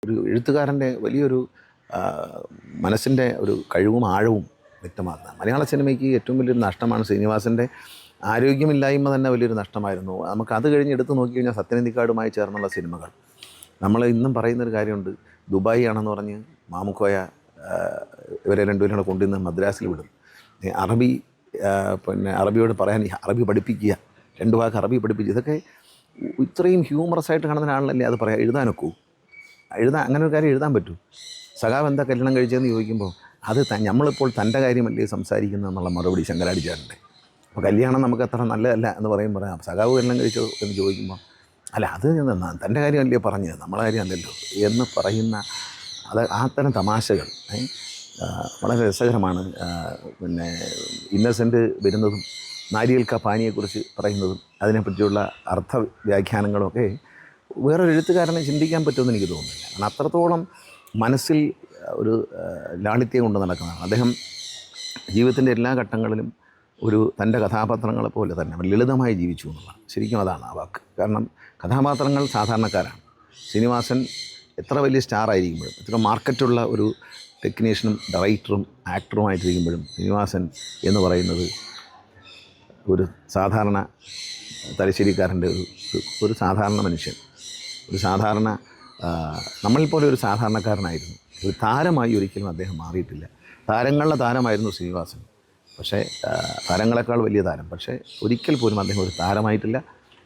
ഒരു എഴുത്തുകാരൻ്റെ വലിയൊരു മനസ്സിൻ്റെ ഒരു കഴിവും ആഴവും വ്യക്തമാക്കുന്നത്. മലയാള സിനിമയ്ക്ക് ഏറ്റവും വലിയൊരു നഷ്ടമാണ് ശ്രീനിവാസൻ്റെ ആരോഗ്യമില്ലായ്മ തന്നെ വലിയൊരു നഷ്ടമായിരുന്നു. നമുക്കത് കഴിഞ്ഞ് എടുത്ത് നോക്കിക്കഴിഞ്ഞാൽ സത്യനന്ദിക്കാടുമായി ചേർന്നുള്ള സിനിമകൾ നമ്മൾ ഇന്നും പറയുന്നൊരു കാര്യമുണ്ട്. ദുബായ് ആണെന്ന് പറഞ്ഞ് മാമുക്കോയ ഇവരെ രണ്ടുപേരും കൂടെ കൊണ്ടുവന്ന് മദ്രാസിൽ വിടും. അറബി അറബിയോട് പറയാൻ അറബി പഠിപ്പിക്കുക, 2 വാക്ക് അറബി പഠിപ്പിക്കുക. ഇതൊക്കെ ഇത്രയും ഹ്യൂമറസ് ആയിട്ട് കാണുന്ന ആളല്ലേ അത് പറയാം. എഴുതാനൊക്കൂ, അങ്ങനെ ഒരു കാര്യം എഴുതാൻ പറ്റൂ. സഖാവ് എന്താ കല്യാണം കഴിച്ചതെന്ന് ചോദിക്കുമ്പോൾ അത് നമ്മളിപ്പോൾ തൻ്റെ കാര്യമല്ലേ സംസാരിക്കുന്നത് എന്നുള്ള മറുപടി ശങ്കരാടിച്ചാറുണ്ട്. അപ്പോൾ കല്യാണം നമുക്ക് അത്ര നല്ലതല്ല എന്ന് പറയുമ്പോൾ സഖാവ് കല്യാണം കഴിച്ചോ എന്ന് ചോദിക്കുമ്പോൾ അല്ല അത് തൻ്റെ കാര്യമല്ലേ പറഞ്ഞത്, നമ്മളെ കാര്യമല്ലല്ലോ എന്ന് പറയുന്ന അത് അത്തരം തമാശകൾ വളരെ രസകരമാണ്. ഇന്നസെൻ്റ് വരുന്നതും നാരിയൽക്ക പാനിയെക്കുറിച്ച് പറയുന്നതും അതിനെപ്പറ്റിയുള്ള അർത്ഥവ്യാഖ്യാനങ്ങളൊക്കെ വേറൊരു എഴുത്തുകാരനെ ചിന്തിക്കാൻ പറ്റുമെന്ന് എനിക്ക് തോന്നുന്നില്ല. കാരണം അത്രത്തോളം മനസ്സിൽ ഒരു ലാളിത്യം കൊണ്ട് നടക്കുന്നതാണ് അദ്ദേഹം. ജീവിതത്തിൻ്റെ എല്ലാ ഘട്ടങ്ങളിലും തൻ്റെ കഥാപാത്രങ്ങളെ പോലെ തന്നെ ലളിതമായി ജീവിച്ചു എന്നുള്ളതാണ്. ശരിക്കും അതാണ് ആ വാക്ക്. കാരണം കഥാപാത്രങ്ങൾ സാധാരണക്കാരാണ്. ശ്രീനിവാസൻ എത്ര വലിയ സ്റ്റാർ ആയിരിക്കുമ്പോഴും, എത്ര മാർക്കറ്റുള്ള ഒരു ടെക്നീഷ്യനും ഡയറക്ടറും ആക്ടറുമായിട്ടിരിക്കുമ്പോഴും ശ്രീനിവാസൻ എന്ന് പറയുന്നത് ഒരു സാധാരണ തലശ്ശേരിക്കാരൻ്റെ ഒരു സാധാരണ മനുഷ്യൻ, ഒരു സാധാരണ നമ്മളിൽ പോലെ ഒരു സാധാരണക്കാരനായിരുന്നു. ഒരു താരമായി ഒരിക്കലും അദ്ദേഹം മാറിയിട്ടില്ല. താരങ്ങളുടെ താരമായിരുന്നു ശ്രീനിവാസൻ. പക്ഷേ താരങ്ങളെക്കാൾ വലിയ താരം. പക്ഷേ ഒരിക്കൽ പോലും അദ്ദേഹം ഒരു താരമായിട്ടില്ല.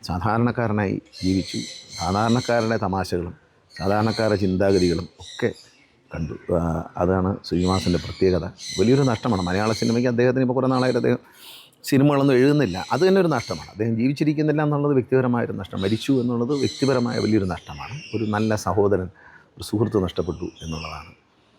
സാധാരണക്കാരനായി ജീവിച്ചു. സാധാരണക്കാരുടെ തമാശകളും സാധാരണക്കാരുടെ ചിന്താഗതികളും ഒക്കെ കണ്ടു. അതാണ് ശ്രീനിവാസൻ്റെ പ്രത്യേകത. വലിയൊരു നഷ്ടമാണ് മലയാള സിനിമയ്ക്ക്. അദ്ദേഹത്തിന് ഇപ്പോൾ കുറേ നാളായിട്ട് അദ്ദേഹം സിനിമകളൊന്നും എഴുതുന്നില്ല. അത് തന്നെ ഒരു നഷ്ടമാണ്. അദ്ദേഹം ജീവിച്ചിരിക്കുന്നില്ല എന്നുള്ളത് വ്യക്തിപരമായൊരു നഷ്ടം. മരിച്ചു എന്നുള്ളത് വ്യക്തിപരമായ വലിയൊരു നഷ്ടമാണ്. ഒരു നല്ല സഹോദരൻ, ഒരു സുഹൃത്ത് നഷ്ടപ്പെട്ടു എന്നുള്ളതാണ്.